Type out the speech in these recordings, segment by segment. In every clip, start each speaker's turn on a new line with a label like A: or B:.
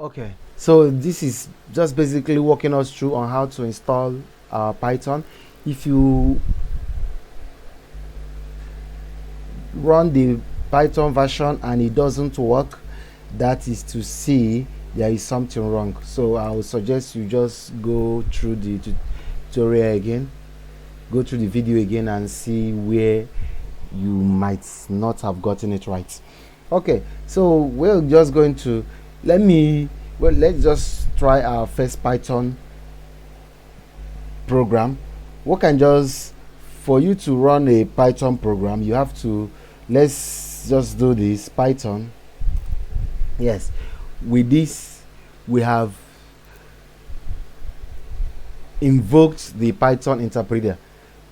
A: Okay, so this is just basically walking us through on how to install Python. If you run the Python version and it doesn't work, that is to see there is something wrong. So I would suggest you just go through the tutorial again, go through the video again and see where you might not have gotten it right. Okay, so we're just going to let's just try our first Python program. We can just, for you to run a Python program, you have to, let's just do this Python. Yes, with this we have invoked the Python interpreter.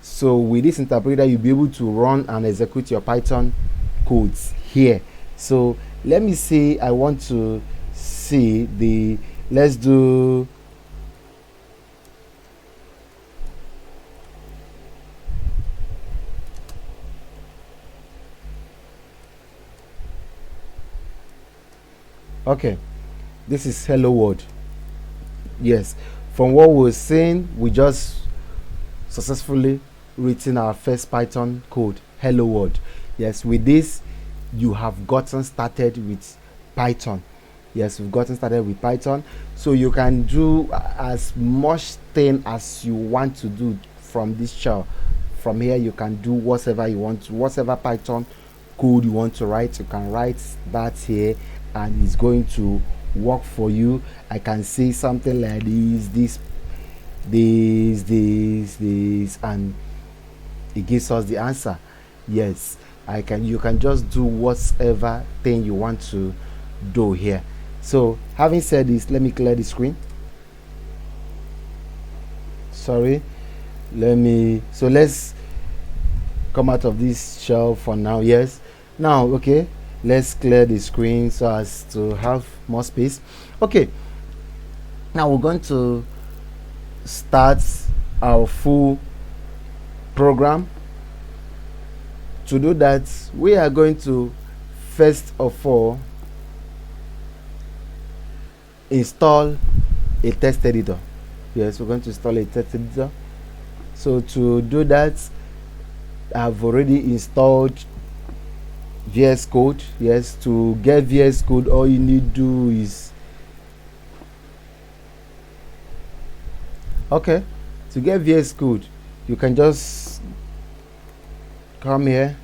A: So with this interpreter, you'll be able to run and execute your Python codes here. So let me say I want to see the, let's do okay, this is hello world. Yes, from what we're saying, we just successfully written our first Python code, hello world. Yes, with this you have gotten started with Python. Yes, we've gotten started with Python. So you can do as much thing as you want to do from this shell. From here you can do whatever you want to, whatever Python code you want to write, you can write that here and it's going to work for you. I can say something like this, and it gives us the answer. Yes, you can just do whatever thing you want to do here. So having said this, let me clear the screen. Sorry, let's come out of this shell for now. Yes, now okay, let's clear the screen so as to have more space. Okay, now we're going to start our full program. To do that, we are going to first of all install a text editor. Yes, we're going to install a text editor. So to do that, I've already installed VS Code. Yes, to get VS Code, all you need to do is, okay, to get VS Code, you can just come here,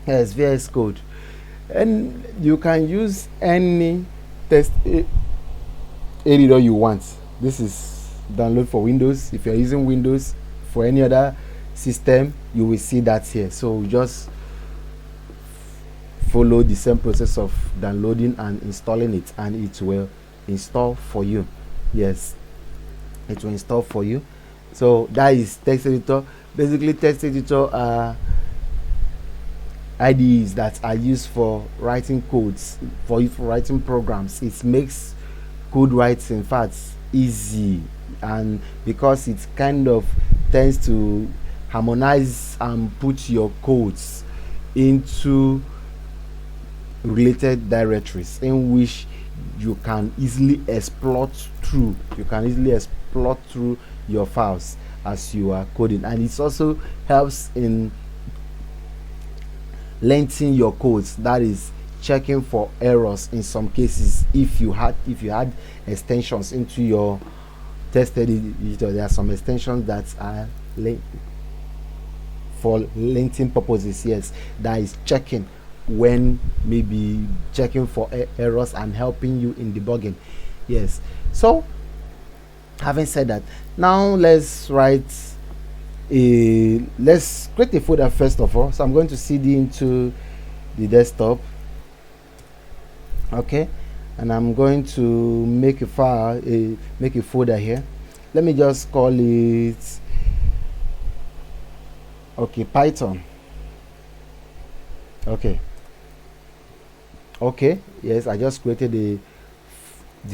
A: yes, VS Code, and you can use any text editor you want. This is download for Windows. If you're using Windows, for any other system you will see that here. So just follow the same process of downloading and installing it and it will install for you. Yes, it will install for you. So that is text editor. Basically, text editor are IDEs that are used for writing codes, for writing programs. It makes code writing, in fact, easy, and because it kind of tends to harmonize and put your codes into related directories in which you can easily exploit through your files as you are coding. And it also helps in lengthening your codes, that is checking for errors in some cases. If you had extensions into your text editor, there are some extensions that are for lengthening purposes. Yes, that is checking, when maybe checking for errors and helping you in debugging. Yes, so having said that, now let's create a folder first of all. So I'm going to cd into the desktop, okay, and I'm going to make a file, make a folder here. Let me just call it, okay, Python. Okay, yes, I just created the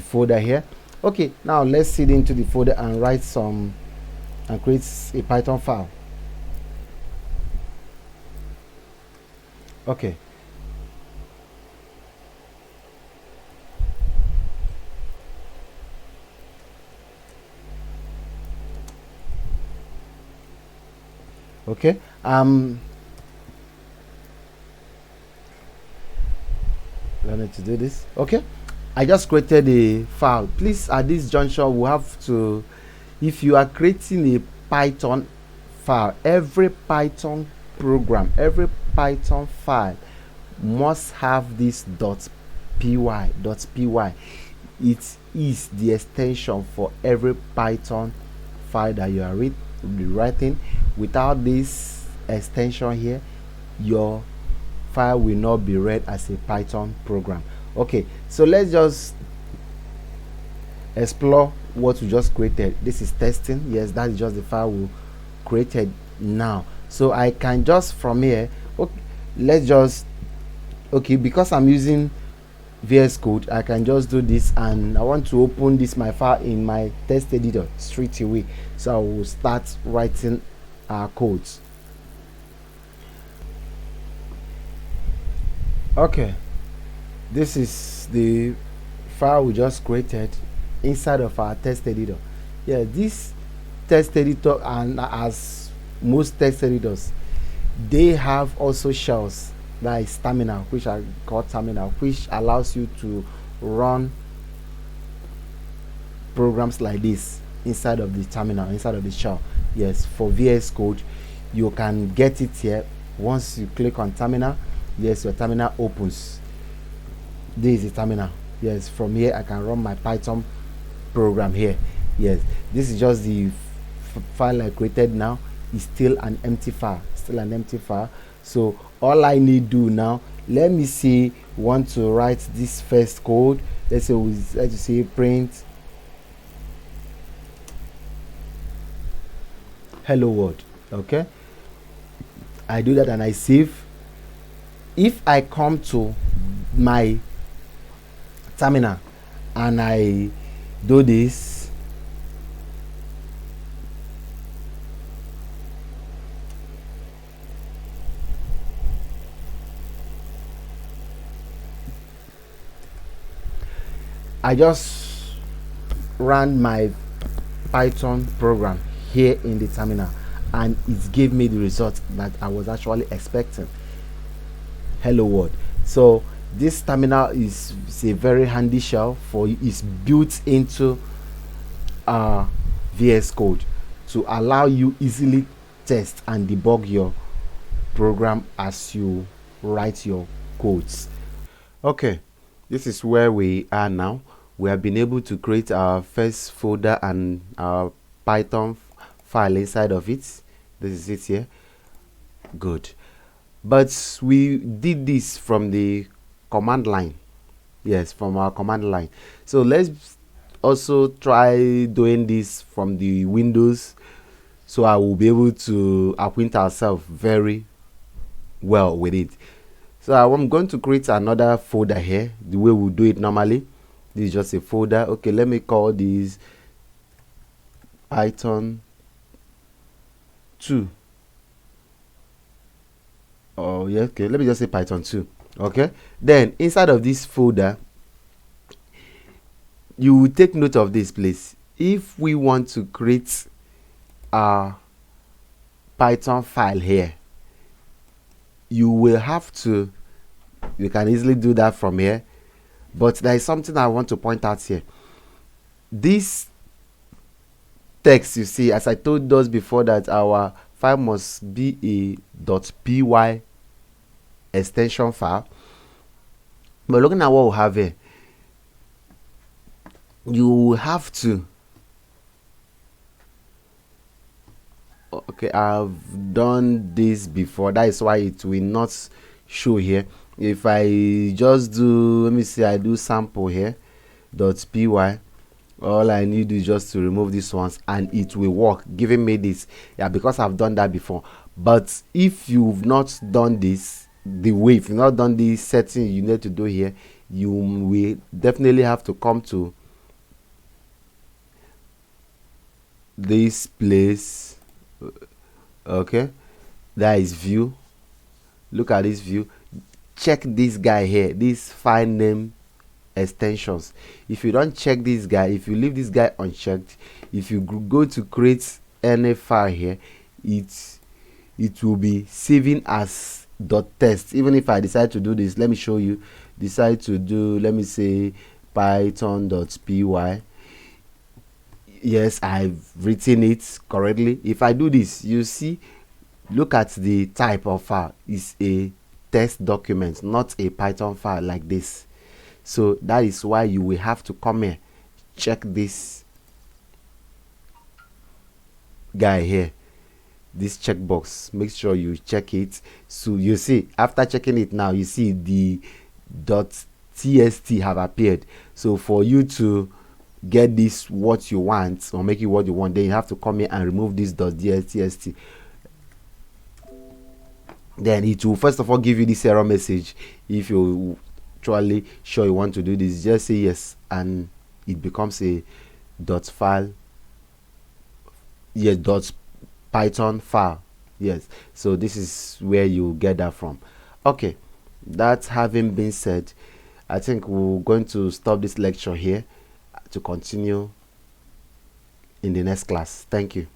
A: folder here. Okay, now let's sit into the folder and write some and create a Python file. Okay. Okay. Learning to do this. Okay. I just created a file. Please, at this juncture, we have to, if you are creating a Python file, every Python program, every Python file must have this .py. It is the extension for every Python file that you are writing. Without this extension here, your file will not be read as a Python program. Okay, so let's just explore what we just created. This is testing. Yes, that is just the file we created now. So I can just from here, okay, let's just, okay, because I'm using VS Code, I can just do this, and I want to open this my file in my test editor straight away. So I will start writing our codes. Okay, this is the file we just created inside of our test editor. Yeah, this test editor, and as most text editors, they have also shells, that is terminal, which are called terminal, which allows you to run programs like this inside of the terminal, inside of the shell. Yes, for VS Code, you can get it here. Once you click on terminal, yes, your terminal opens. This is the terminal. Yes, from here I can run my Python program here. Yes, this is just the file I created now. Is still an empty file, so all I need do now, let me see, want to write this first code. Let's say print hello world. Okay, I do that and I save. If I come to my terminal and I do this, I just ran my Python program here in the terminal, and it gave me the result that I was actually expecting. Hello world. So this terminal is a very handy shell for you. It's built into VS Code to allow you easily test and debug your program as you write your codes. Okay, this is where we are now. We have been able to create our first folder and our Python file inside of it. This is it here. Good. But we did this from the command line. Yes, from our command line. So let's also try doing this from the Windows, so I will be able to acquaint ourselves very well with it. So I'm going to create another folder here the way we do it normally. This is just a folder. Okay, let me call this Python 2. Oh yeah, okay, let me just say Python 2. Okay, then inside of this folder, you will take note of this place. If we want to create a Python file here, you will have to, you can easily do that from here, but there is something I want to point out here. This text, you see, as I told us before, that our file must be a .py extension file. But looking at what we have here, you have to, okay, I've done this before, that is why it will not show here. If I just do, let me see, I do sample here .py, all I need is just to remove these ones and it will work, giving me this. Yeah, because I've done that before. But if you've not done this the way, if you've not done this setting you need to do here, you will definitely have to come to this place. Okay, that is view. Look at this view. check this guy here, this file name extensions. If you don't check this guy, if you leave this guy unchecked, if you go to create any file here, it will be saving as .txt. Even if I decide to do this, let me show you, decide to do, let me say python.py. yes, I've written it correctly. If I do this, you see, look at the type of file. It's a text document, not a Python file like this. So that is why you will have to come here, check this guy here, this checkbox, make sure you check it. So you see, after checking it now, you see the .txt have appeared. So for you to get this what you want, or make it what you want, then you have to come here and remove this .txt. Then it will first of all give you this error message. If you actually sure you want to do this, just say yes, and it becomes a .file, yes, .python file. Yes, so this is where you get that from. Okay, that having been said, I think we're going to stop this lecture here to continue in the next class. Thank you.